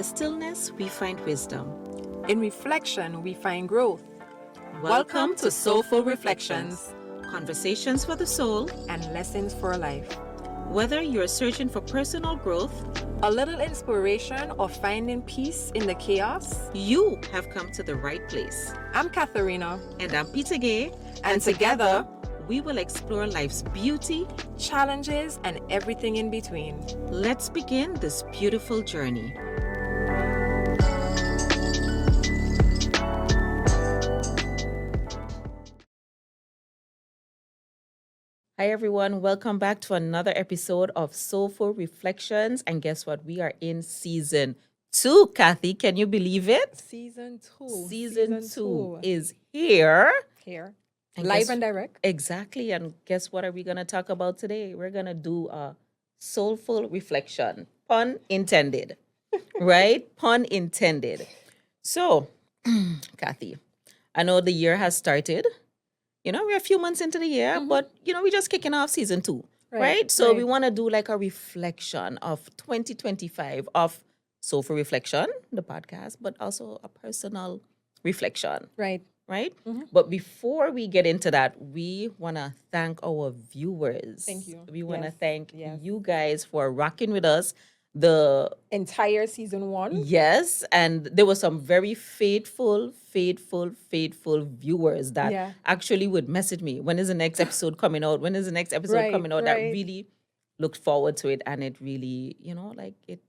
the stillness, we find wisdom. In reflection, we find growth. Welcome to Soulful Reflections, conversations for the soul. And lessons for life. Whether you're searching for personal growth, A little inspiration or finding peace in the chaos. you have come to the right place. I'm Katharina. And I'm Peter Gay. And together, we will explore life's beauty. challenges and everything in between. Let's begin this beautiful journey. Hi, everyone. Welcome back to another episode of Soulful Reflections. And guess what? We are in season 2. Kathy, can you believe it? Season 2. Season 2 is here. here. And Live guess- and direct. Exactly. And guess what are we going to talk about today? We're going to do a soulful reflection. Pun intended. Right? Pun intended. So, Kathy, I know the year has started. You know, we're a few months into the year, but, you know, we're just kicking off season 2. Right? So we want to do like a reflection of 2025 of Soulful Reflection, the podcast, but also a personal reflection. Right. Right? But before we get into that, we want to thank our viewers. Thank you. We want to Yes, thank yes. you guys for rocking with us. The Entire season 1. yes, and there were some very faithful viewers that Yeah. actually would message me, when is the next episode coming out? When is the next episode Right, coming out? That right. really looked forward to it, and it really, you know, like it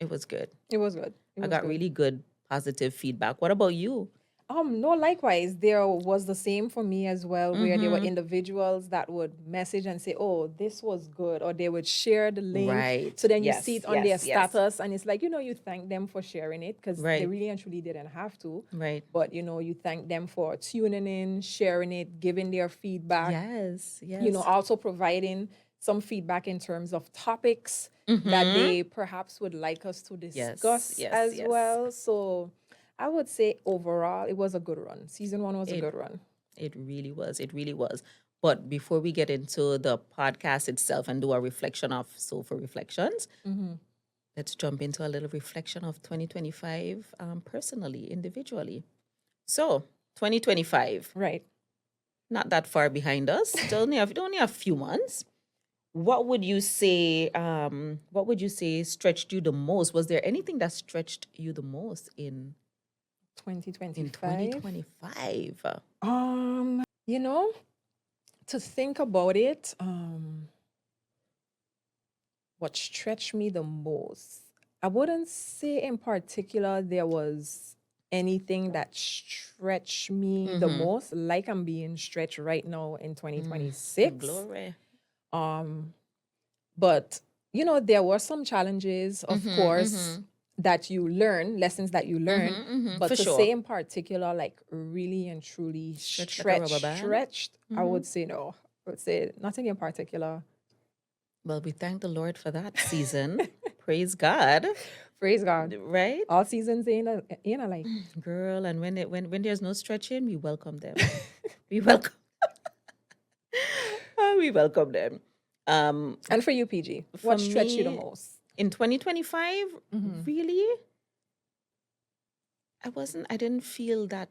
was good. It was good. It I was got good. really good positive feedback. What about you? No, likewise, there was the same for me as well, where there were individuals that would message and say, "Oh, this was good," or they would share the link. Right. So then you Yes, see it on yes, their yes. status, and it's like, you thank them for sharing it because they Right. really and truly didn't have to. Right. But you thank them for tuning in, sharing it, giving their feedback. Yes. Also providing some feedback in terms of topics that they perhaps would like us to discuss yes, as yes. well. So I would say overall, it was a good run. Season 1 was a good run. It really was. It really was. But before we get into the podcast itself and do a reflection of Soulful Reflections, let's jump into a little reflection of 2025 personally, individually. So, 2025, Right. not that far behind us. Still only a few months. What would you say? What would you say stretched you the most? Was there anything that stretched you the most in 2025. 2025? To think about it, what stretched me the most, I wouldn't say in particular there was anything that stretched me the most, like I'm being stretched right now in 2026. Glory. But there were some challenges, of course, that you learn, lessons that you learn. But for to sure. say in particular, like really and truly Stretched like a rubber band? stretched, I would say no. I would say nothing in particular. Well, we thank the Lord for that season. Praise God. Praise God. Right? All seasons ain't alike. Girl, and when there's no stretching, we welcome them. we welcome we welcome them. And for you, PG, For what stretched you the me, most? In 2025, really, I didn't feel that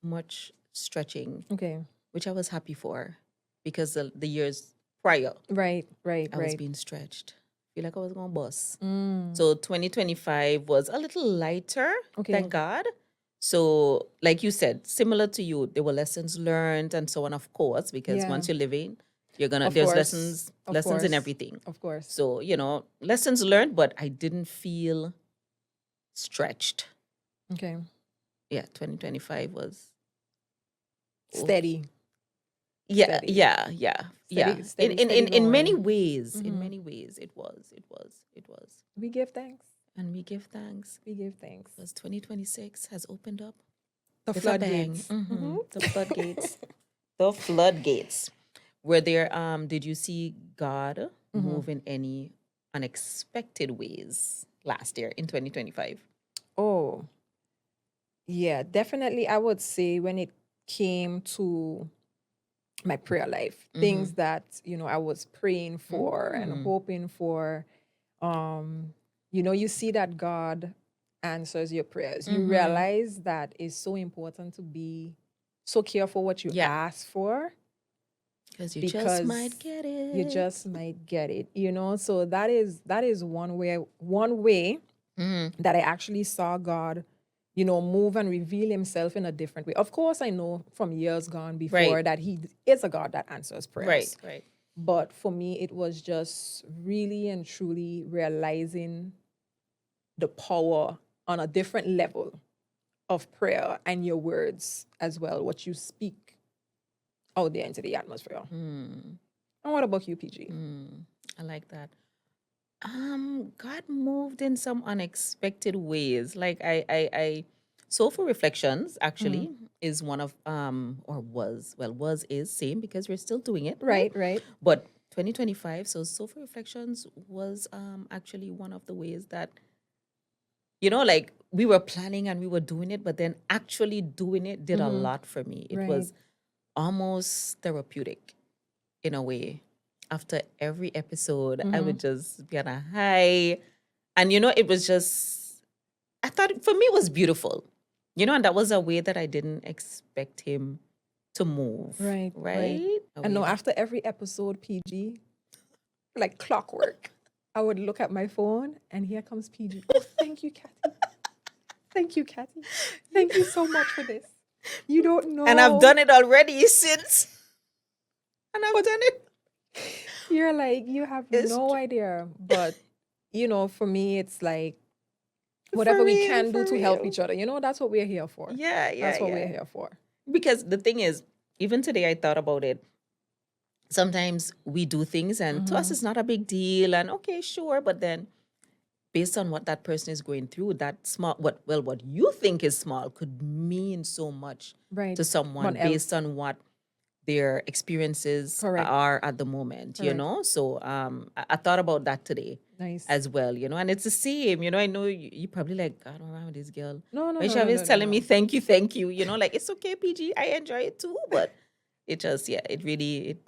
much stretching, Okay. which I was happy for because the years prior, Right. I was Right. being stretched. Feel like I was going to bust. Mm. So 2025 was a little lighter, Okay. thank God. So, like you said, similar to you, there were lessons learned and so on, of course, because Yeah. once you're living, there's course. lessons Of in course. everything. Of course. So, lessons learned, but I didn't feel stretched. Okay. Yeah, 2025 was Steady. yeah, Steady. yeah. Steady In many going. ways, in many ways, it was. We give thanks. And we give thanks We give thanks. because 2026 has opened up The with a bang. floodgates. The floodgates. The floodgates. Were there did you see God move in any unexpected ways last year in 2025? Oh, yeah, definitely. I would say when it came to my prayer life, things that I was praying for and hoping for, you see that God answers your prayers. You Mm-hmm. realize that it's so important to be so careful what you Yeah. ask for Because you just might because get you it. just might get it, So that is one way Mm-hmm. that I actually saw God, move and reveal himself in a different way. Of course, I know from years gone before Right. that he is a God that answers Right. prayers. Right. But for me, it was just really and truly realizing the power on a different level of prayer and your words as well, what you speak out there into the atmosphere. Mm. And what about you, PG? I like that. God moved in some unexpected ways. Like I soulful reflections Mm. actually is one of or was well was is same because we're still doing it, right? Right, right. But 2025, so soulful reflections was actually one of the ways that like we were planning and we were doing it, but then actually doing it did a Mm-hmm. lot for me. It Right. was almost therapeutic in a way. After every episode, I Mm-hmm. would just be on a high. And it was just, I thought for me it was beautiful. And that was a way that I didn't expect him to move, Right, right. right? A And way no, that, after every episode, PG, like clockwork, I would look at my phone and here comes PG. Oh, thank you, Kathy. Thank you, Kathy. Thank you so much for this. You don't and I've know, done it already since, and I've but done it. you're like, you have It's no idea. But, for me, it's like for whatever we real, can do for to help real. each other, that's what we're here for. Yeah, yeah, That's what yeah. we're here for. Because the thing is, even today I thought about it. Sometimes we do things and to us Mm-hmm. it's not a big deal and okay, sure, but then based on what that person is going through, that small what you think is small could mean so much Right. to someone One based else. on what their experiences Correct. are at the moment, Correct. So I thought about that today Nice. as well, and it's the same, I know you probably like, God, what's wrong with this girl? No, no, Why no, she no, always no, no, telling me no. thank you, like it's okay, PG, I enjoy it too, but it just, yeah, it really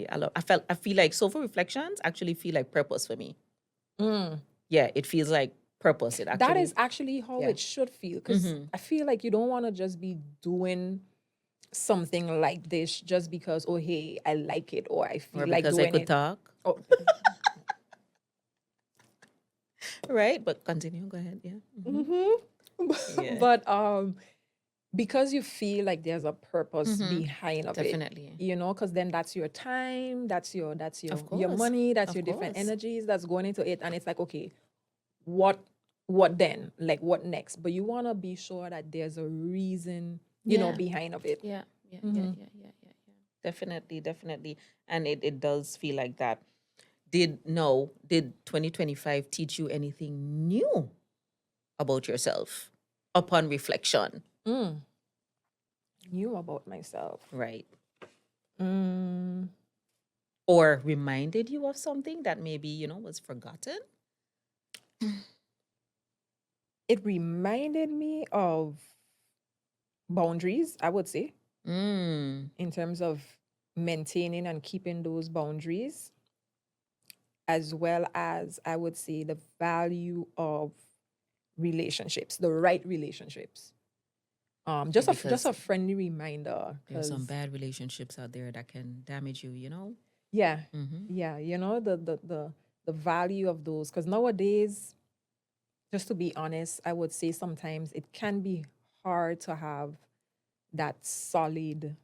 I feel like soulful reflections actually feel like purpose for me. Mm. Yeah, it feels like purpose. It That is actually, actually how yeah. it should feel. Because Mm-hmm. I feel like you don't want to just be doing something like this just because, oh, hey, I like it or I Or feel like because I doing could it. talk, Oh, right? But continue. Go ahead. Yeah. Mm-hmm. mm-hmm. Yeah. But because you feel like there's a purpose Mm-hmm. behind of it, Definitely. because then that's your time, that's your Of your course. money, that's Of your different course. energies that's going into it, and it's like, okay, what what then? Like what next? But you want to be sure that there's a reason, Yeah. behind of it. Yeah. Yeah. Yeah. Mm-hmm. Yeah. Yeah. Yeah. Yeah. Definitely. Definitely. And it does feel like that. Did 2025 teach you anything new about yourself upon reflection? Mm. Knew about myself. Right. Mm. Or reminded you of something that maybe, was forgotten? It reminded me of boundaries, I would say, Mm. in terms of maintaining and keeping those boundaries, as well as I would say the value of relationships, the right relationships. Yeah, Just because a friendly reminder, there's some because bad relationships out there that can damage you. yeah, Mm-hmm. yeah, the value of those. Because nowadays, just to be honest, I would say sometimes it can be hard to have that solid,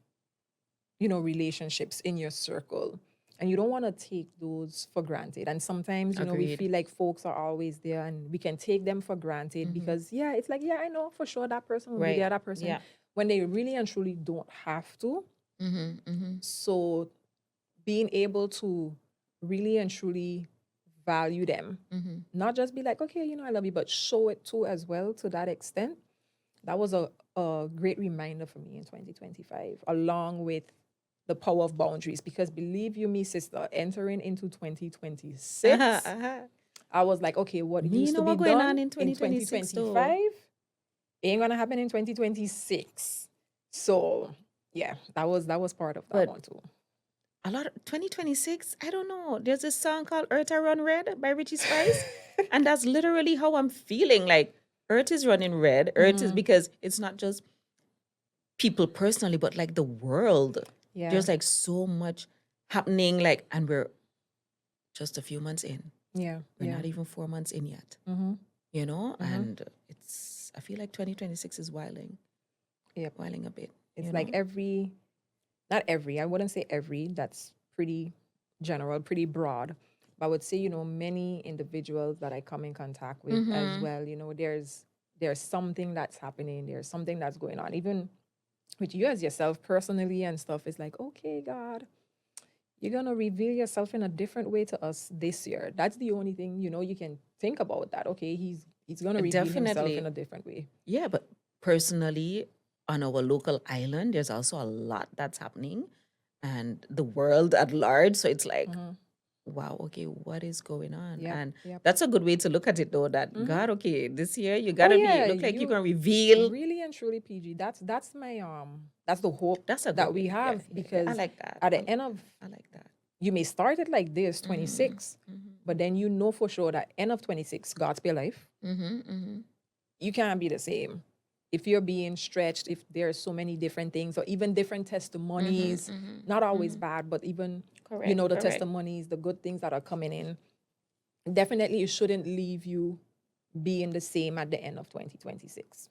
relationships in your circle. And you don't want to take those for granted. And sometimes, we Agreed. feel like folks are always there and we can take them for granted Mm-hmm. because, yeah, it's like, yeah, I know for sure that person will be Right. there, that person, Yeah. when they really and truly don't have to. Mm-hmm. Mm-hmm. So being able to really and truly value them, Mm-hmm. not just be like, okay, I love you, but show it too as well to that extent. That was a great reminder for me in 2025, along with the power of boundaries. Because believe you me, sister, entering into Uh-huh. 2026, Uh-huh. I was like, okay, what Me used to know be what going done on in in 2026 though. 2025 ain't gonna happen in 2026. So yeah, that was part of that But one too. a lot of 2026, I don't know. There's this song called Earth I Run Red by Richie Spice. And that's literally how I'm feeling. Like Earth is running red. Earth is, Mhm. because it's not just people personally, but like the world. Yeah. There's like so much happening, like, and we're just a few months in. Yeah. We're Yeah. not even 4 months in yet, Mhm. Mhm. and I feel like 2026 is Yep. wilding a bit, It's like every, not every, I wouldn't say every, that's pretty general, pretty broad. But I would say, many individuals that I come in contact with as Mm-hmm. well, there's something that's happening, there's something that's going on. Even with you as yourself personally and stuff, it's like, okay, God, you're gonna reveal yourself in a different way to us this year. That's the only thing, you can think about that. Okay, he's gonna reveal himself in Definitely. a different way. Yeah, but personally, on our local island, there's also a lot that's happening, and the world at large. So it's like, Mm-hmm. wow, okay, what is going on? Yep. And Yep. that's a good way to look at it, though. That Mm-hmm. God, okay, this year you Oh gotta be yeah, look like you're you gonna reveal. really and truly PG. That's my that's the hope That's a good that we way. Yeah, have, yeah, yeah. I because like that. at the end of, I like that. you may start it like this Mm-hmm. 26, but Mm-hmm. then you know for sure that end of 26, God's spare life, Mm-hmm. Mm-hmm. you can't be the same. If you're being stretched, if there's so many different things or even different Mm-hmm. testimonies, Mm-hmm. not always Mm-hmm. bad, but even, Correct. the Correct. testimonies, the good things that are coming in, definitely it shouldn't leave you being the same at the end of 2026.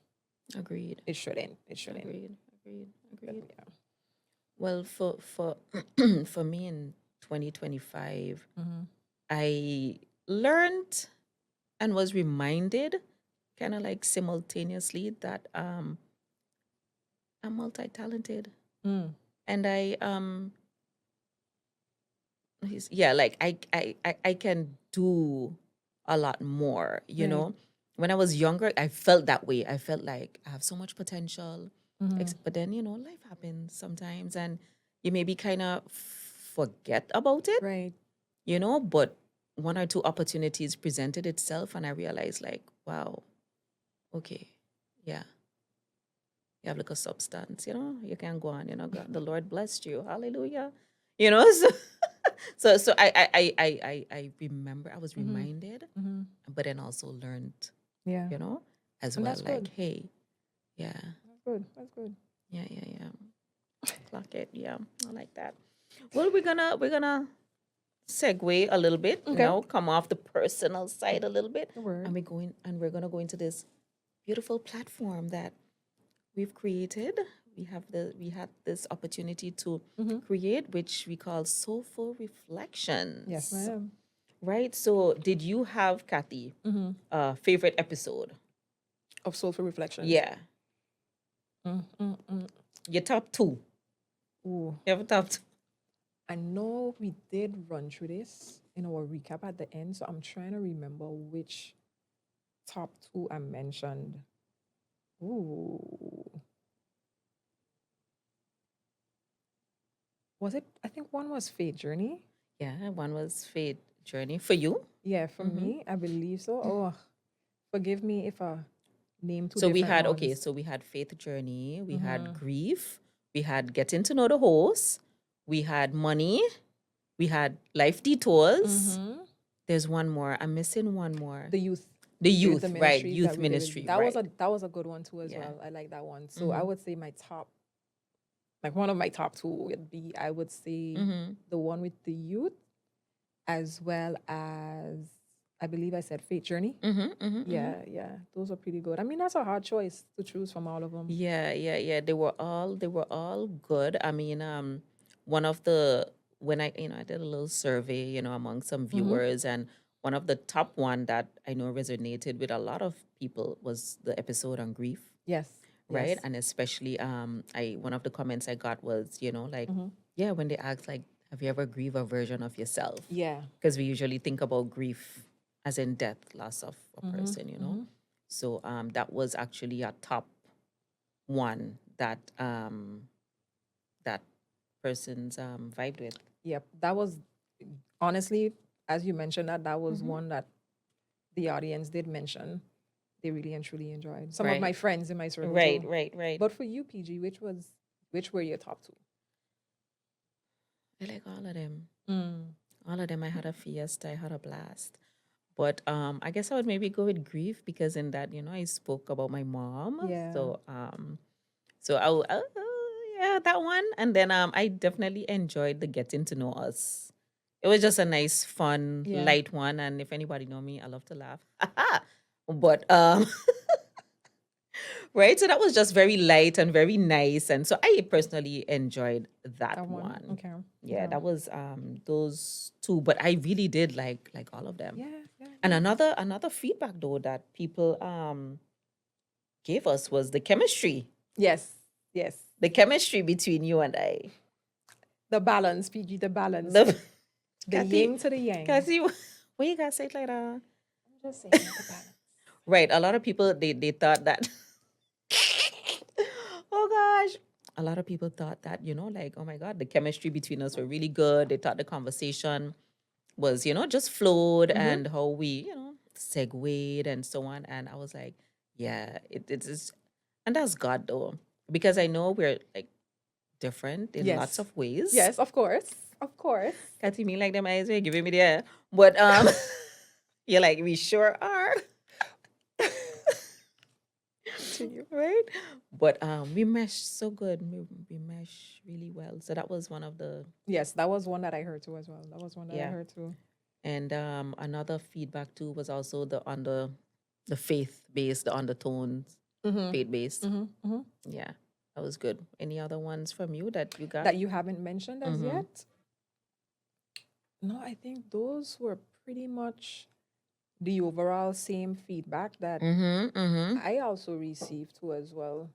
Agreed. It shouldn't. It shouldn't. Agreed. Agreed. But Agreed. yeah. Well, for for me in 2025, Mm-hmm. I learned and was reminded, kind of like simultaneously, that I'm multi-talented, Mm. and yeah, like I can do a lot more. Right. When I was younger, I felt that way. I felt like I have so much potential, Mm-hmm. but then life happens sometimes, and you maybe kind of forget about it. Right. But one or two opportunities presented itself, and I realized, like, wow, okay, yeah, you have like a substance, you can go on, God, the Lord blessed you, hallelujah, so so I remember, I was Mm-hmm. reminded, Mm-hmm. but then also learned, Yeah. you know as And well, that's like, good. hey, yeah, That's good. That's good. yeah, clock it, yeah, I like that. Well, we're gonna segue a little bit, Okay. come off the personal side a little bit, The word. and we're gonna go into this beautiful platform that we've created. We had this opportunity to Mm-hmm. create, which we call Soulful Yes, Reflections. ma'am. Right? So did you have, Kathy, Mm-hmm. favorite episode? Of soulful reflections. Yeah. Mm-mm-mm. Your top two. Ooh. You have a top two. I know we did run through this in our recap at the end, so I'm trying to remember which top two I mentioned. Ooh. Was it? I think one was Fate Journey. Yeah, one was Fate Journey for you. Yeah, for Mm-hmm. me, I believe so. Oh, forgive me if I name two So we different had, okay, ones. so we had Faith Journey, we had Mm-hmm. Grief, we had Getting to Know the Host, we had Money, we had Life Detours. Mm-hmm. There's one more. I'm missing one more. The youth, The the youth, right? ministries that Youth we did. ministry, That was right? a good one too as Yeah. well. I like that one. So I Mm-hmm. would say my top, like one of my top two would be, I would say, Mm-hmm. the one with the youth, as well as, I believe I said Fate Journey. Mm-hmm. Mm-hmm. Mm-hmm. Yeah, yeah, those are pretty good. I mean, that's a hard choice to choose from all of them. Yeah. They were all good. I mean, one of the when I did a little survey, among some Mm-hmm. viewers, and one of the top one that I know resonated with a lot of people was the episode on grief, Yes, right? yes. And especially, I one of the comments I got was, like, Mm-hmm. yeah, when they asked, like, have you ever grieved a version of yourself? Yeah. Because we usually think about grief as in death, loss of a Mm-hmm. person. Mm-hmm. So that was actually a top one that person's vibed with. Yep. That was, honestly, as you mentioned, that was Mm-hmm. one that the audience did mention they really and truly enjoyed. Some of my Right, friends in my circle right, too. right, right. But for you, PG, which were your top two? I like all of them. Mm. All of them. I had a fiesta. I had a blast. But I guess I would maybe go with grief because in that, I spoke about my mom. Yeah. So yeah, that one. And then I definitely enjoyed the getting to know us. It was just a nice, fun, Yeah. light one. And if anybody know me, I love to laugh. But right, so that was just very light and very nice, and so I personally enjoyed that That one. one. Okay. Yeah, Okay. that was those two, but I really did like all of them. Yeah. Yeah. And Yeah. another feedback though that people gave us was the chemistry. Yes. Yes. The chemistry between you and I. The balance, PG, the balance. The The Kathy, yin to the yang. Kathy, why you gotta say it like that? I'm just saying the balance. Right. A lot of people they thought that oh gosh. A lot of people thought that, like, oh my God, the chemistry between us were really good. They thought the conversation was, just flowed Mm-hmm. and how we, segued and so on. And I was like, yeah, it is. And that's God though, because I know we're like different in lots Yes. of ways. Yes, of course. Of course. Can't you mean like them eyes were giving me there? But you're like, we sure are. Continue. Right? But we mesh so good. We mesh really well. So that was one of the Yes, that was one that I heard too as well. That was one that I yeah. heard too. And another feedback too was also the faith based, the undertones, Mm-hmm. faith based. Mm-hmm. Mm-hmm. Yeah, that was good. Any other ones from you that you got? That you haven't mentioned as Mm-hmm. yet? No, I think those were pretty much the overall same feedback that Mm-hmm. Mm-hmm. I also received too as well.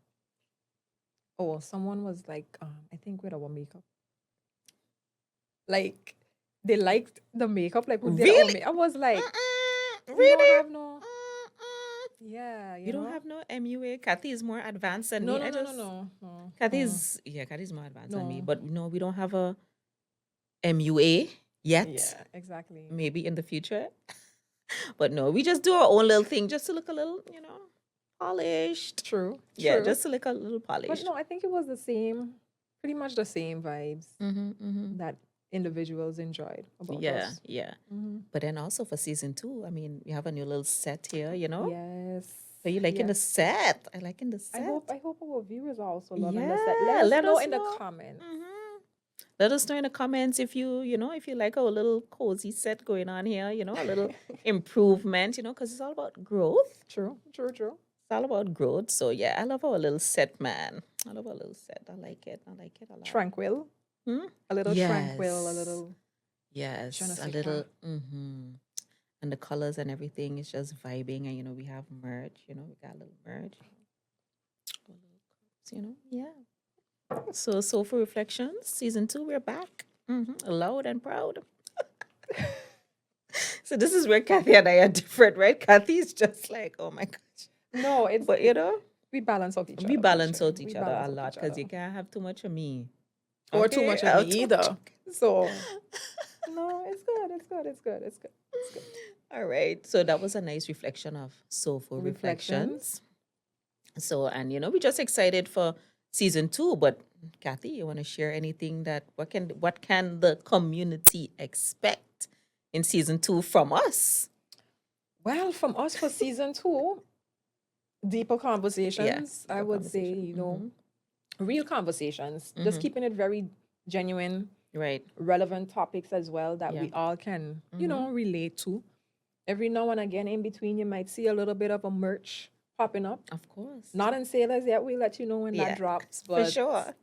Oh, someone was like, I think with our makeup. Like they liked the makeup, like who did our Really? makeup. I was like, Mm-mm. we don't Really? have no, Mm-mm. yeah, You don't have no MUA. Kathy is more advanced than no, me. no, I no, no, just no, no, Kathy's more advanced than me. no. But no, we don't have a MUA yet. Yeah, exactly. Maybe in the future. But no, we just do our own little thing just to look a little, polished. True, Yeah, true. just to look a little But polished. no, I think it was the same, pretty much the same vibes Mm-hmm, mm-hmm. that individuals enjoyed about Yeah, us. yeah. Mm-hmm. But then also for season 2, I mean, we have a new little set here, Yes. So you liking the Yes. set? I liking the I set. hope our viewers are also loving Yeah, the set. Let us let know us in the know. comments. Mm-hmm. Let us know in the comments if if you like our little cozy set going on here, a little improvement, because it's all about growth. True, true, true. It's all about growth. So yeah, I love our little set, man. I love our little set. I like it. I like it a lot. Tranquil. Hmm? A little tranquil, a Yes. little Yes. je ne A sais little. quoi. Mm-hmm. And the colors and everything is just vibing. And we have merch. We got a little merch. A little cups, yeah. So Soulful Reflections season 2, we're back. Loud and proud. So this is where Kathy and I are different, right? Kathy's just like, oh my gosh. No, it's But we balance out each other. we for balance sure. out We each other balance a out lot each because you other. can't have too much of me. Or too Okay? much of me Too much either. of- So no, it's good. It's good. It's good. It's good. It's good. All right. So that was a nice reflection of Soulful Reflections. Reflections. So, and we're just excited for season 2. But Kathy, you want to share anything that what can the community expect in season 2 from us? Well, from us for season 2, deeper conversations. I deeper would say, conversation. real conversations. Just Mhm. keeping it very genuine, Right. relevant topics as well that Yeah. we all can, Mhm. relate to. Every now and again, in between, you might see a little bit of a merch popping up. Of course. Not in sailors yet. We'll let you know when Yeah, that drops. for But sure.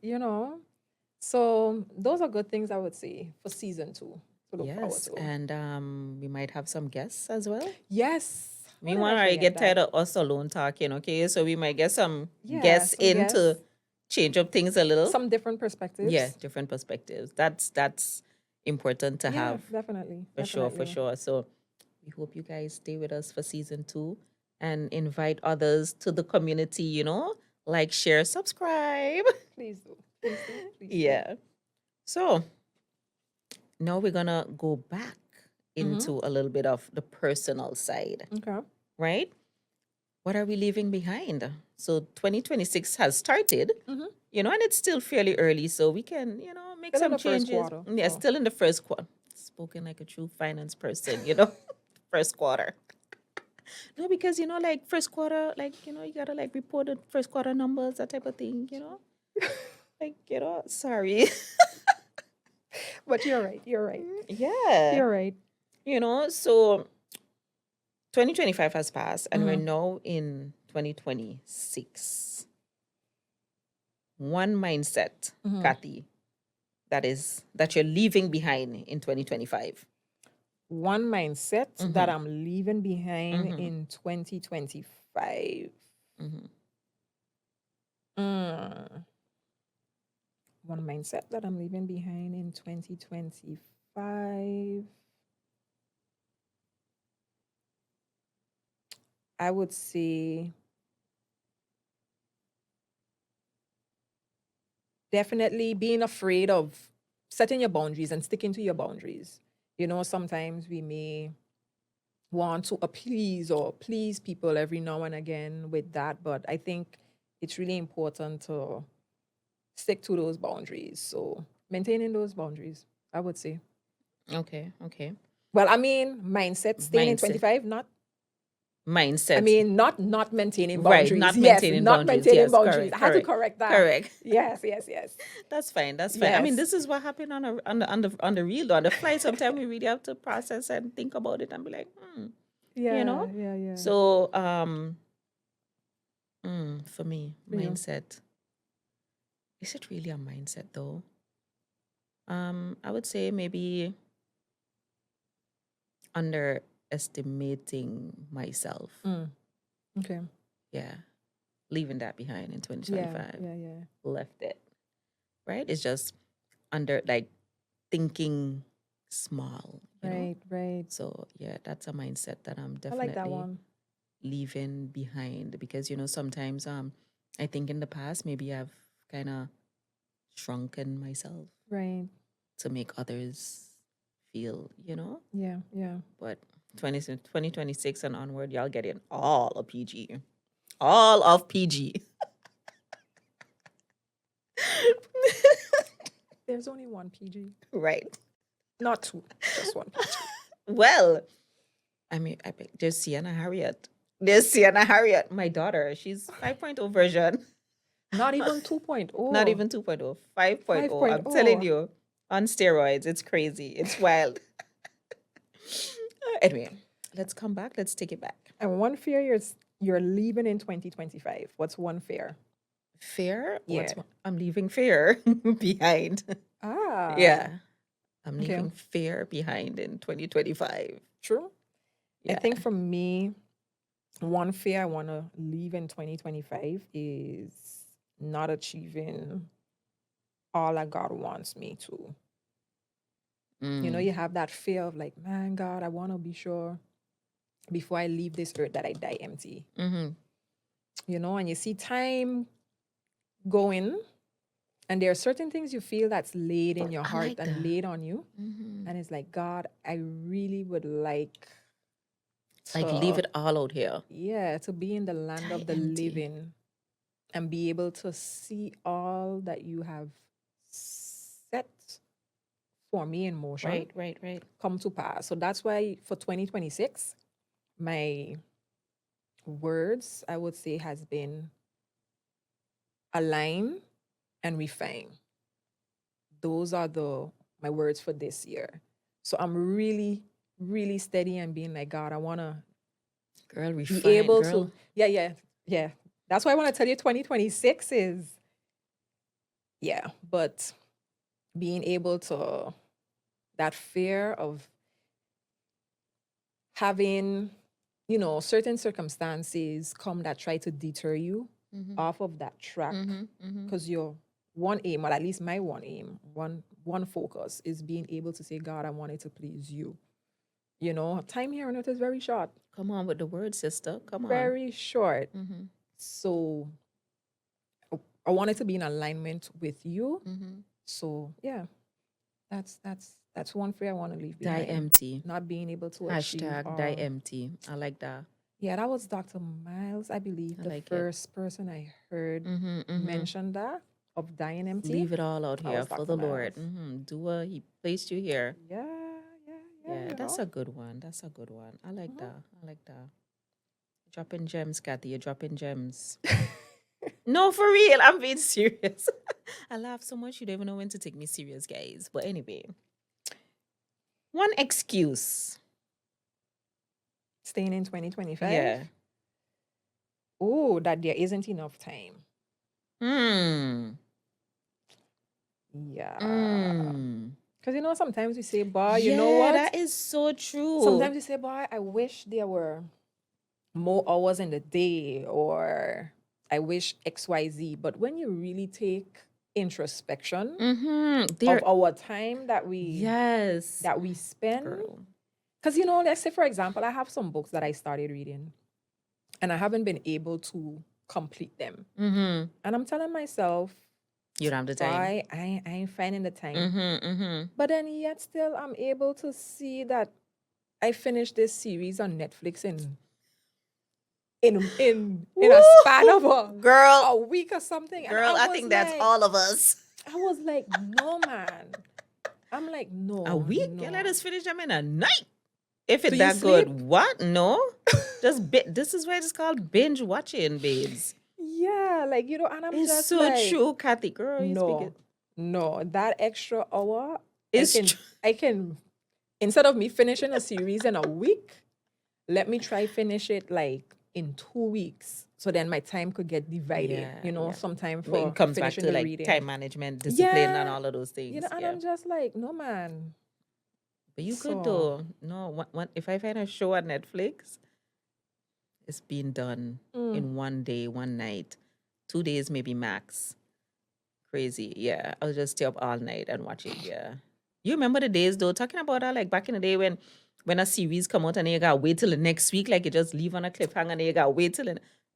So those are good things I would say for season 2 to look forward Yes, to. and we might have some guests as well. Yes. How We did I want to forget get that? tired of us alone talking, okay? So we might get some Yeah, guests some in to guests. change up things a little. Some different perspectives. Yeah, different perspectives. That's important to Yeah, have definitely. for sure, for Definitely. sure. So we hope you guys stay with us for season 2 and invite others to the community, like, share, subscribe. Please do. Please do. Please do. Yeah. So now we're gonna go back into a little bit of the personal side, Okay. right? What are we leaving behind? So 2026 has started, Mhm. and it's still fairly early, so we can, make Still in some the first changes. quarter. Yeah, So still in the first quarter. Spoken like a true finance person, you know, first quarter. No, because like first quarter, like you gotta like report the first quarter numbers, that type of thing, like sorry. but you're right. You're right. Yeah, You're right. so 2025 has passed, and we're Mhm. now in 2026. One mindset, Mhm. Kathy, that you're leaving behind in 2025. One mindset that Mm-hmm. I'm leaving behind Mm-hmm. in 2025. Mm-hmm. Mm. One mindset that I'm leaving behind in 2025. I would say definitely being afraid of setting your boundaries and sticking to your boundaries. Sometimes we may want to appease or please people every now and again with that, but I think it's really important to stick to those boundaries. So maintaining those boundaries, I would say. Okay. Okay. Well, I mean, mindset staying in Mindset. 25, not I Mindset. mean, not maintaining Right. boundaries. Not Yes, maintaining not boundaries. maintaining Yes. boundaries. I Correct. had to Correct. correct that. Correct. Yes, yes, yes. That's fine. That's fine. I mean, Yes. this is what happened on the real on the flight. Sometimes we really have to process and think about it and be like, you Yeah, know. yeah, yeah. So, for me, For you. mindset. Is it really a mindset though? I would say maybe underestimating myself. Mm, okay. Yeah, leaving that behind in Yeah, 2025. yeah, yeah. Left it. Right? It's just under like thinking small. Right, right. So yeah, that's a mindset that I'm I like that definitely one. leaving behind because sometimes I think in the past maybe I've kind of shrunken myself Right. to make others feel, Yeah, yeah. but 2026 and onward, y'all get in all of PG. All of PG. There's only one PG. Right. Not two, just one PG. Well, I mean, there's Sienna Harriet. There's Sienna Harriet, my daughter. She's 5.0 version. Not even 2.0. Not even 2.0, 5.0. I'm telling 5.0. you, on steroids. It's crazy. It's wild. Anyway, let's come back. Let's take it back. And one fear you're leaving in 2025. What's one fear? Fear? Yeah. I'm leaving fear behind. Ah, Yeah. I'm okay. leaving fear behind in 2025. True. I Yeah. think for me, one fear I want to leave in 2025 is not achieving all that God wants me to. Mm. You have that fear of like, man, God, I want to be sure before I leave this earth that I die empty. Mm-hmm. And you see time going, and there are certain things you feel that's laid in your I heart like and that. laid on you. Mm-hmm. And it's like, God, I really would like Like leave to, it all out here. yeah, to be in the land Die of the empty. living and be able to see all that you have set for me in motion Right, right, right. come to pass. So that's why for 2026, my words, I would say, has been align and refine. Those are my words for this year. So I'm really, really steady and being like, God, I want to Girl, be refine, able to, girl. yeah, yeah, yeah. That's why I want to tell you 2026 is, yeah, but being able to, that fear of having, certain circumstances come that try to deter you Mm-hmm. off of that track Mm-hmm. Mm-hmm. because your one aim, or at least my one aim, one focus is being able to say, God, I wanted to please you. Time here on earth is very short, Come on with the word, sister. Come on. very short. Mm-hmm. So I wanted to be in alignment with you. Mm-hmm. So yeah, that's one fear I want to leave Die behind. empty. Not being able to achieve Hashtag die all. empty. I like that. Yeah, that was Dr. Miles, I believe, I the like it. first person I heard Mm-hmm. Mm-hmm. mention that. of dying empty. Leave it all out That here was for Dr. the Lord. Miles. He placed you here. Yeah, yeah, yeah, Yeah, you that's know. a good one. That's a good one. I like Mhm. that. I like that. Dropping gems, Kathy. You're dropping gems. No, for real. I'm being serious. I laugh so much you don't even know when to take me serious, guys. But anyway, one excuse. Staying in 2025. Yeah. Oh, that there isn't enough time. Hmm. Yeah. Hmm. Because, sometimes we say, boy, you know Yeah, what? that is so true. Sometimes we say, boy, I wish there were more hours in the day, or I wish XYZ. But when you really take introspection Mm-hmm. of There. our time that we Yes, spend, girl. because let's say for example, I have some books that I started reading and I haven't been able to complete them. Mm-hmm. And I'm telling myself, You don't have the time. why I ain't finding the time. Mm-hmm. Mm-hmm. But then yet still I'm able to see that I finished this series on Netflix in a span of Girl, a week or something. And girl, I think that's all of us. I was like, no man. I'm like, A no, week? Yeah, let no. us finish them in a night. If So it's you that sleep? good, what? No, this is why it's called binge watching, babes. Yeah, like and I'm It's just so like, true, Kathy. Girl, you speak no, it. no, that extra hour, I It's can, true. I can, instead of me finishing a series in a week, let me try finish it like in 2 weeks. So then my time could get divided, Yeah, yeah. some time But for it comes back finishing to the like time reading. management, discipline, and Yeah, all of those things. and Yeah. I'm just like, no man. But you good So, though. No, if I find a show on Netflix, it's being done mm, in one day, one night, 2 days, maybe max. Crazy. Yeah. I'll just stay up all night and watch it. Yeah. You remember the days though, talking about that, like back in the day when a series come out and then you gotta wait till the next week, like you just leave on a cliffhanger and then you gotta wait till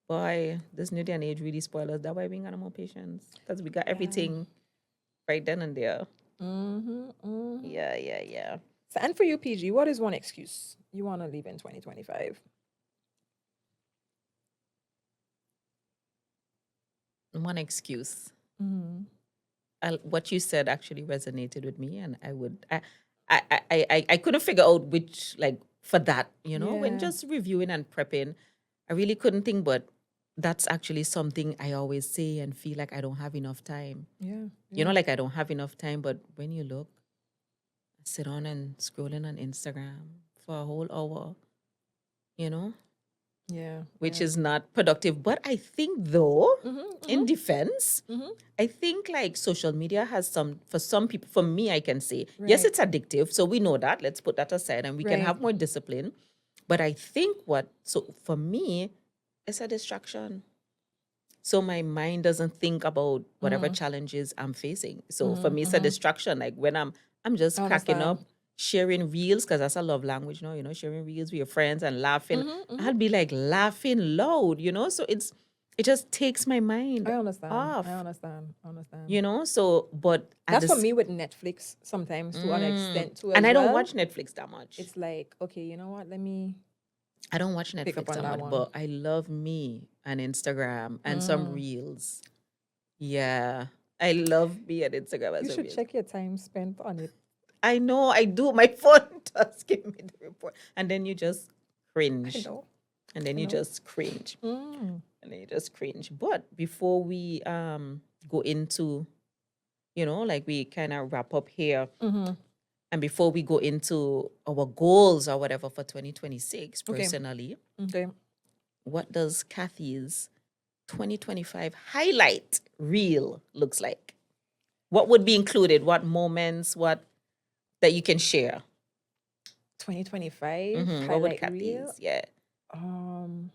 boy, this new day and age really spoil us. That's why we ain't got no more patience. Because we got yeah. everything right then and there. Mm-hmm, mm-hmm. Yeah, yeah, yeah. So, and for you, PG, what is one excuse you want to leave in 2025? One excuse. Mm-hmm. What you said actually resonated with me, and I couldn't figure out which, like, for that, when Yeah, just reviewing and prepping, I really couldn't think, but that's actually something I always say and feel like I don't have enough time. yeah, yeah. Like I don't have enough time, but when you look, I sit on and scrolling on Instagram for a whole hour, you know, Yeah, which yeah. is not productive. But I think though, Mm-hmm, in mm-hmm, defense, mm-hmm. I think like social media has for some people, for me, I can say, yes, Right, it's addictive. So we know that. Let's put that aside and we can right. have more discipline. But I think so for me, it's a distraction. So my mind doesn't think about whatever Mm-hmm, challenges I'm facing. So for me, mm-hmm, it's a mm-hmm. distraction. Like when I'm just I cracking understand. up, sharing reels, because that's a love language, sharing reels with your friends and laughing. Mm-hmm, mm-hmm. I'll be like laughing loud. So it just takes my mind I understand. I off, understand. I understand. So, but at That's for this, me with Netflix sometimes to an extent too and as I don't well. watch Netflix that much. It's like, okay, you know what? Let me I don't watch pick up Netflix on that that much, one. but I love me and Instagram and some Mm. reels. Yeah, I love me and Instagram You as a should reels. check your time spent on it. I know I do. My phone does give me the report, and then you just I cringe, know. and then I you know. just cringe, Mm. and then you just cringe. But before we go into, like we kind of wrap up here. Mm-hmm. And before we go into our goals or whatever for 2026, Okay. personally, Okay. what does Kathy's 2025 highlight reel looks like? What would be included? What moments? What that you can share? 2025 What would highlight reel. Kathy's? Yeah. Um,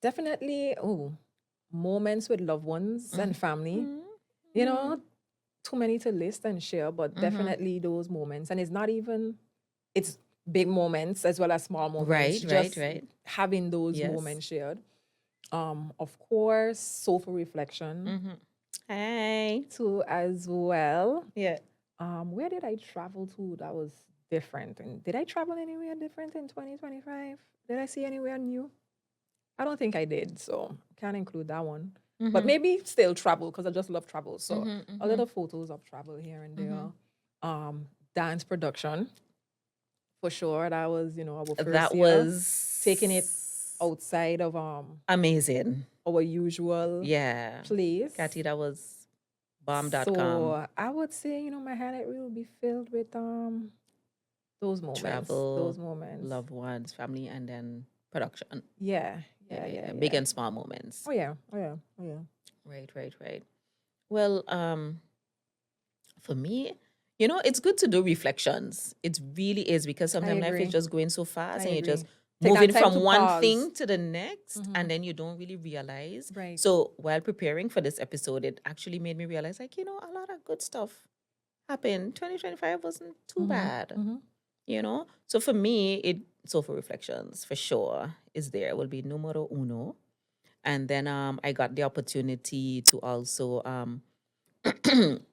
Definitely. Oh, moments with loved ones and family. Mhm. You know, too many to list and share, but Mhm. definitely those moments. And it's not even. It's big moments as well as small moments. Right, right, Just right. having those Yes. moments shared. Of course, soulful reflection Mm-hmm. Hey. too as well. Yeah. Where did I travel to that was different? And did I travel anywhere different in 2025? Did I see anywhere new? I don't think I did, so can't include that one. but maybe still travel because I just love travel. So Mm-hmm, a little photos of travel here and there. Dance production for sure. That was, our That first year taking it was outside of amazing. our usual Yeah. place. Kathy, that was bomb.com. So I would say, my highlight reel will be filled with those moments, those Travel, moments. loved ones, family, and then production. Yeah, Yeah, yeah, yeah, yeah, yeah. Big yeah. and small moments. Oh yeah, oh yeah, oh yeah. Right, right, right. Well, for me, it's good to do reflections. It really is because I sometimes life is agree. just going so I fast and you're agree. just Take that moving time to from one pause. thing to the next Mm-hmm. and then you don't really realize. Right. So while preparing for this episode, it actually made me realize like, a lot of good stuff happened. 2025 wasn't too Mm-hmm. bad, Mm-hmm. So for me, for reflections for sure is there. It will be numero uno. And then I got the opportunity to also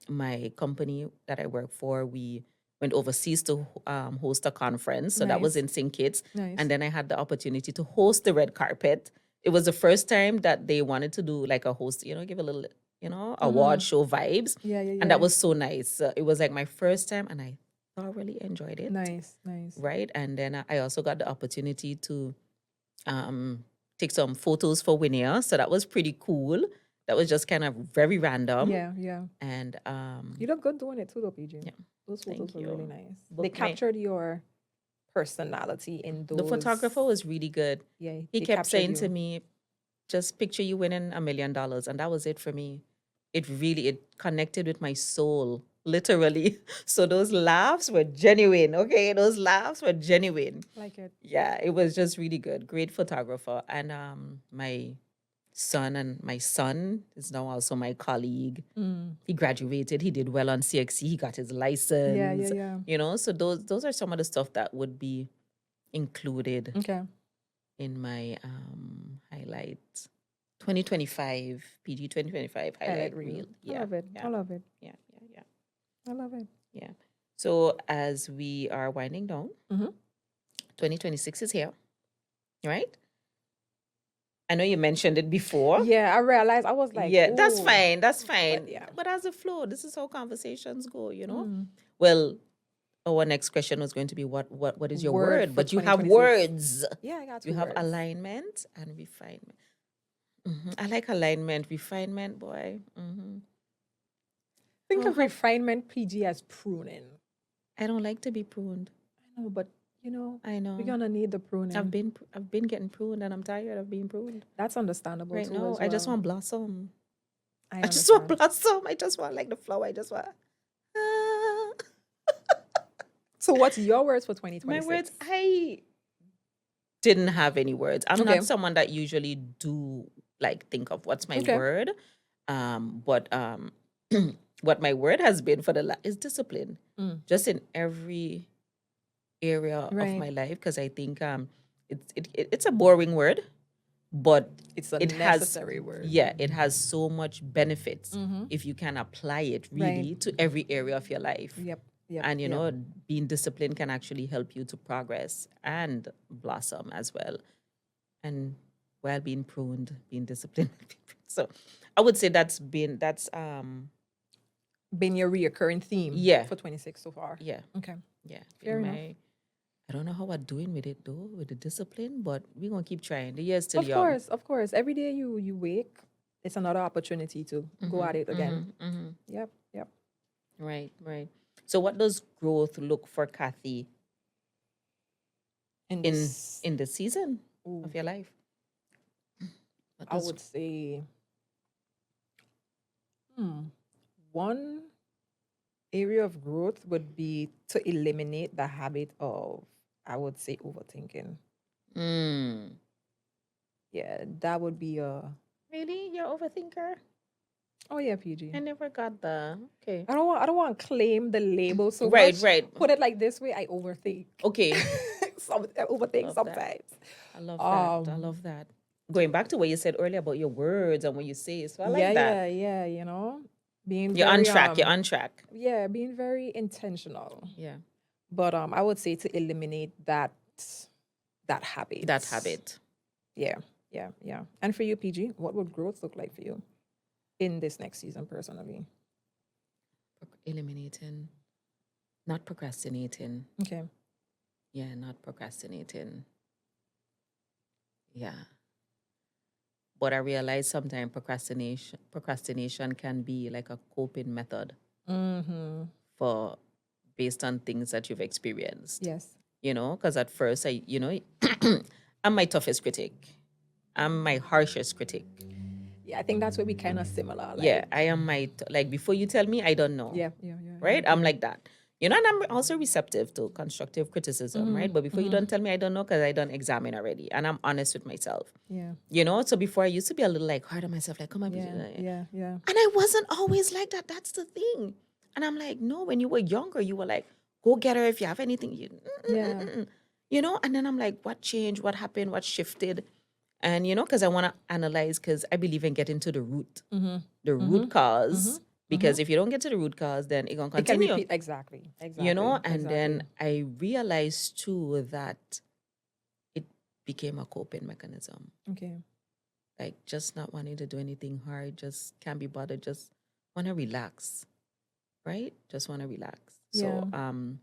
my company that I work for, we went overseas to host a conference. So that was Nice. in St. Kitts. Nice. And then I had the opportunity to host the red carpet. It was the first time that they wanted to do like a host, give a little, award show vibes. Yeah, yeah, And that yeah. was so nice. It was like my first time and I thoroughly enjoyed it. Nice, nice. Right. And then I also got the opportunity to take some photos for Winnie. So that was pretty cool. That was just kind of very random. Yeah, yeah. And You look good doing it too, though, PG. yeah, Those thank photos were really you. nice. Book They my- captured your personality in those. The photographer was really good. Yeah, He they kept captured saying you. to me, just picture you winning $1 million. And that was it for me. It connected with my soul, literally. So those laughs were genuine. Okay. Those laughs were genuine. Like it. Yeah, it was just really good. Great photographer. And my son is now also my colleague. He graduated. He did well on CXC. He got his license. Yeah, yeah, yeah. So those are some of the stuff that would be included Okay. in my highlight 2025 PG 2025 highlight reel. I love it. Yeah, I love it. yeah, yeah, yeah, I love it. yeah. So as we are winding down, 2026 is here, right? I know you mentioned it before. Yeah, I realized I was like, Yeah, that's "Ooh." fine. That's fine. yeah. But as a flow, this is how conversations go, Mm. Well, our next question was going to be what is your Word word? for But you have 2026. words. Yeah, I got You two have words. alignment and refinement. I like alignment, refinement, boy. Think of How- refinement, PG, as pruning. I don't like to be pruned. I know, but I know. we're gonna need the pruning. I've been getting pruned and I'm tired of being pruned. That's understandable Right too. now, as I just well. want blossom. I I just want understand. blossom. I just want like the flower. I just want. So, what's your words for My 2026? words, I didn't have any words. I'm Okay. not someone that usually do like think of what's my Okay. word. But what my word has been for is discipline. Just in every area of Right. my life, because I think it's a boring word, but It's a it has necessary word. yeah, it has so much benefits Mhm. if you can apply it really to every area of your life. Yep. Yep. And yep. being disciplined can actually help you to progress and blossom as well. And while being pruned, being disciplined. So I would say that's been your reoccurring theme. Yeah. For 26 so far. yeah, Okay. yeah. Fair enough. I don't know how we're doing with it though, with the discipline, but we're gonna keep trying. The year's still Of young. course, of course. Every day you wake, it's another opportunity to go at it again. Yep. Yep. Right, right. So what does growth look for Kathy In in this, in the season ooh, of your life? What I does- would say, one area of growth would be to eliminate the habit of, I would say, overthinking. Mm. Yeah, that would be a. Really? You're a overthinker? Oh yeah, PG. I never got the okay. I don't want to claim the label so Right, much. right. Put it like this way: I overthink. Okay. I overthink Love that. sometimes. I love that. I Um, love that. Going back to what you said earlier about your words and what you say, so I like yeah, that. yeah. Being You're on very track. You're on track. yeah, being very intentional. Yeah. But I would say to eliminate that habit. That habit. Yeah. And for you, PG, what would growth look like for you? in this next season personally? Eliminating, not procrastinating. Okay. Yeah, not procrastinating. Yeah. But I realize sometimes procrastination can be like a coping method Mm-hmm. for based on things that you've experienced. Yes. Because at first I'm my toughest critic. I'm my harshest critic. Yeah, I think that's where we kind of similar. Yeah, Like, I am like before you tell me, I don't know. yeah, yeah, yeah, yeah, Right? I'm yeah. like that. And I'm also receptive to constructive criticism, Mm-hmm. right? But before you Mm-hmm. don't tell me, I don't know because I don't examine already. And I'm honest with myself. Yeah. So before I used to be a little like hard on myself, like, come on, Yeah. and Yeah. Yeah. I wasn't always like that. That's the thing. And I'm like, no, when you were younger, you were like, go get her if you have anything. Yeah. And then I'm like, what changed? What happened? What shifted? And, because I want to analyze, because I believe in getting to the root, Mm-hmm. the Mm-hmm. root cause. Mm-hmm. Because if you don't get to the root cause, then it's going to It can continue, repeat exactly. Exactly. and Exactly. then I realized too that it became a coping mechanism. Okay. Like just not wanting to do anything hard, just can't be bothered, just want to relax, right? Just want to relax. Yeah. So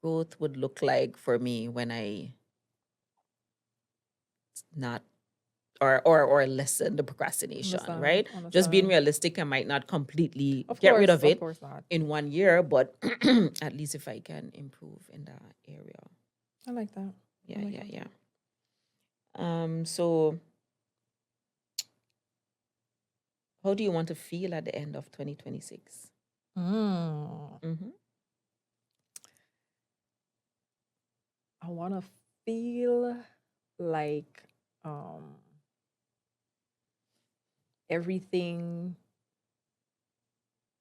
growth would look like for me when I not or lessen the procrastination, Understand. right? Just being Understand. realistic, I might not completely get rid of Of it course not. in 1 year, but at least if I can improve in that area. I like that. Yeah, I like yeah, that. yeah. So how do you want to feel at the end of 2026? Mm-hmm. I want to feel like um, everything,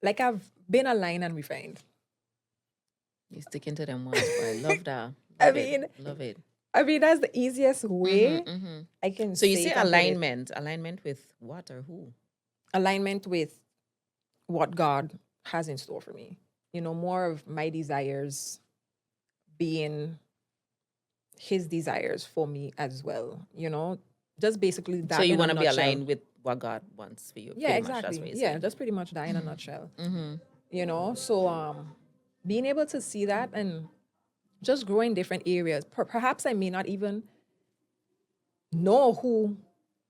like I've been aligned and refined. You're sticking to them ones, but I love that. I Love mean, it. Love it. that's the easiest way Mm-hmm. I can So you say say it and put it. alignment with what or who? Alignment with what God has in store for me. More of my desires being his desires for me as well. Just basically So that you in a want to be nutshell. aligned with what God wants for you. Yeah, Pretty much, that's exactly. what you're Yeah, saying. just pretty much that in a nutshell. Mm-hmm. So being able to see that and just grow in different areas. Perhaps I may not even know who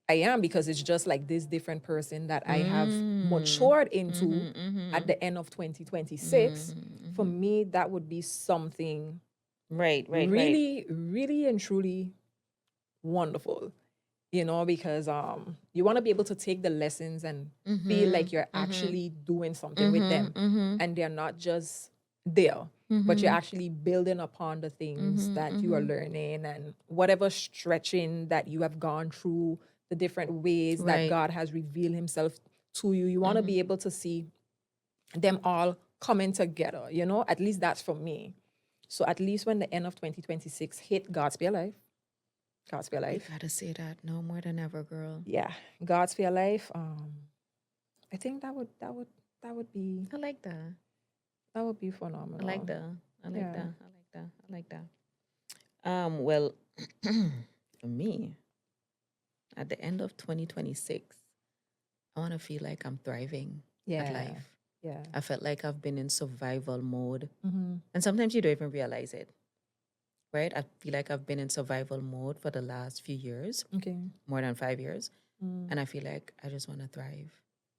I am because it's just like this different person that I have matured into at the end of 2026. For me, that would be something Right. really, really and truly wonderful. Because you want to be able to take the lessons and feel like you're actually doing something with them, and they're not just there, but you're actually building upon the things that you are learning and whatever stretching that you have gone through, the different ways that Right. God has revealed himself to you. You want to be able to see them all coming together, at least that's for me. So at least when the end of 2026 hit, God's be alive. God's be You alive. gotta say that no more than ever, girl. Yeah, God's for your life. I think that would be I like that. phenomenal. I like that. I like Yeah. that. I like that. I like that. Well, for me, at the end of 2026, I want to feel like I'm thriving at Yeah. life. Yeah. I felt like I've been in survival mode. Mm-hmm. And sometimes you don't even realize it, right? I feel like I've been in survival mode for the last few years, Okay. more than 5 years. Mm. And I feel like I just want to thrive.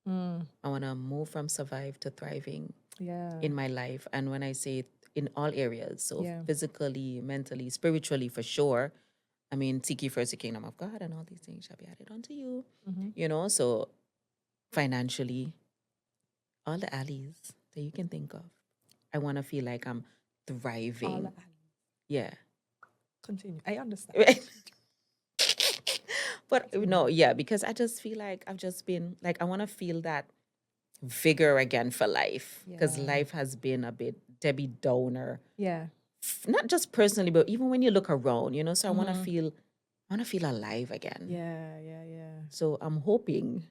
Mm. I want to move from survive to thriving Yeah. in my life. And when I say it, in all areas, so Yeah. physically, mentally, spiritually, for sure. I mean, seek ye first the kingdom of God, and all these things shall be added unto you. Mm-hmm. So financially, all the alleys that you can think of. I want to feel like I'm thriving. Yeah. Continue. I understand. Right. But no, yeah, because I just feel like I've just been like, I want to feel that vigor again for life because Yeah. life has been a bit Debbie Downer, Yeah. not just personally, but even when you look around, so I want to feel alive again. Yeah. Yeah. Yeah. So I'm hoping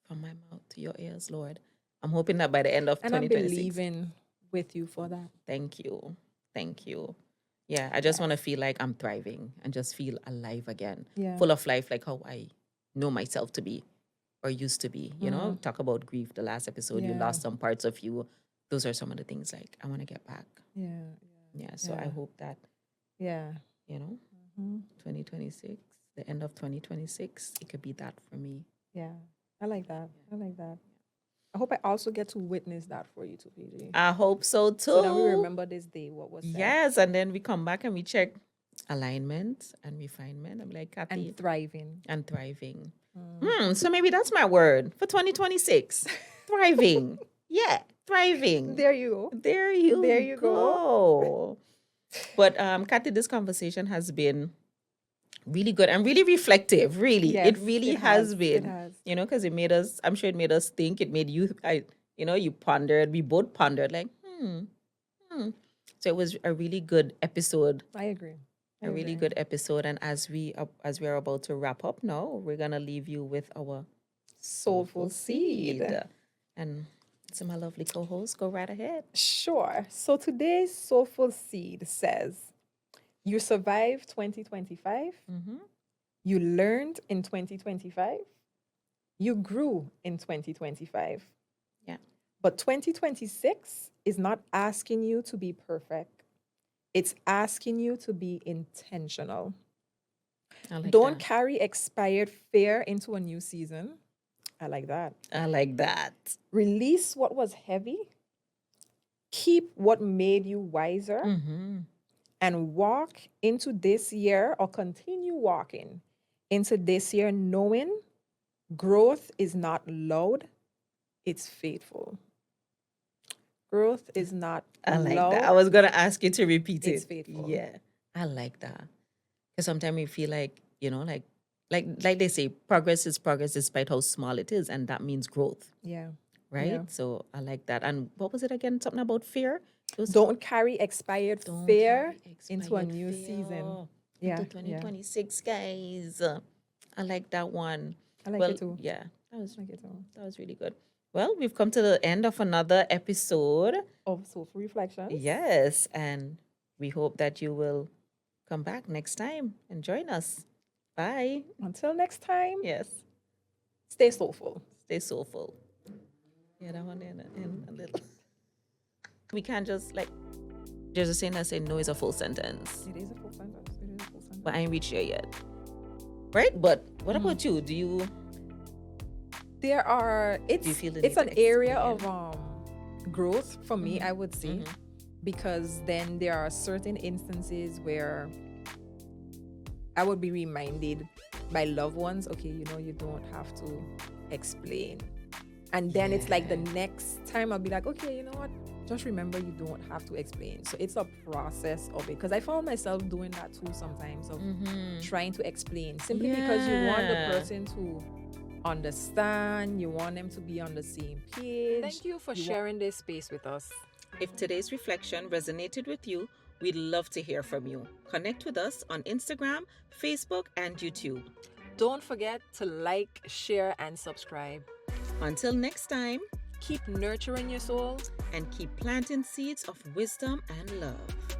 from my mouth to your ears, Lord. I'm hoping that by the end of And I'm 2026. believing with you for that. Thank you. Thank you. Yeah, I just want to feel like I'm thriving and just feel alive again. Yeah. Full of life, like how I know myself to be. or used to be. You know, talk about grief. The last episode, you Yeah. lost some parts of you. Those are some of the things like I want to get back. Yeah. Yeah. So I Yeah. hope that, Yeah. you know, Mhm. 2026, the end of 2026, it could be that for me. Yeah. I like that. I like that. I hope I also get to witness that for you too, PG. I hope so too. So that we remember this day, what was said. Yes, and then we come back and we check alignment and refinement. I'm like, Kathy, And thriving. and thriving. So maybe that's my word for 2026. Thriving. Yeah, thriving. There you go. There you There you go. But Kathy, this conversation has been really good and really reflective. Really, Yes, it really it has has, been. it has. You know, because it made us. I'm sure it made us think. It made you. You pondered. We both pondered. Like, So it was a really good episode. I agree. A really good episode. And as we are about to wrap up now, we're gonna leave you with our Soulful seed. And so my lovely co-host, go right ahead. Sure. So today's soulful seed says, you survived 2025. You learned in 2025. You grew in 2025. Yeah. But 2026 is not asking you to be perfect. It's asking you to be intentional. I like Don't that. carry expired fear into a new season. I like that. I like that. Release what was heavy. Keep what made you wiser. And walk into this year, or continue walking into this year knowing growth is not loud, it's faithful. Growth is not I like loud. that. I was gonna ask you to repeat it. It's faithful. Yeah, I like that. Because sometimes we feel like, like they say, progress is progress despite how small it is, and that means growth, Yeah. right? Yeah. So I like that. And what was it again? Something about fear? It was Don't carry expired don't fear carry into a expired new fear season. Yeah. into 2026, guys. I like that one. I like well, it too. yeah, that was I like it too. that was really good. Well, we've come to the end of another episode. Of Soulful Reflections. Yes, and we hope that you will come back next time and join us. Bye. Until next time, Yes, stay soulful. stay soulful. Yeah, that one in a little. We can't just there's a saying that say no is a full sentence, It is a full sentence. It is a full sentence. but I ain't reached there yet. Right? But what about you? Do you There are you it's feel the it's need an to area explain? of growth for me, I would say, because then there are certain instances where I would be reminded by loved ones, okay, you don't have to explain. And then it's like the next time I'll be like, okay, you know what? Just remember you don't have to explain. So it's a process of it. Because I found myself doing that too sometimes, of trying to explain simply because you want the Yeah. person to understand, you want them to be on the same page. Thank you for You want- sharing this space with us. If today's reflection resonated with you, we'd love to hear from you. Connect with us on Instagram, Facebook, and YouTube. Don't forget to like, share, and subscribe. Until next time, Keep nurturing your soul. and keep planting seeds of wisdom and love.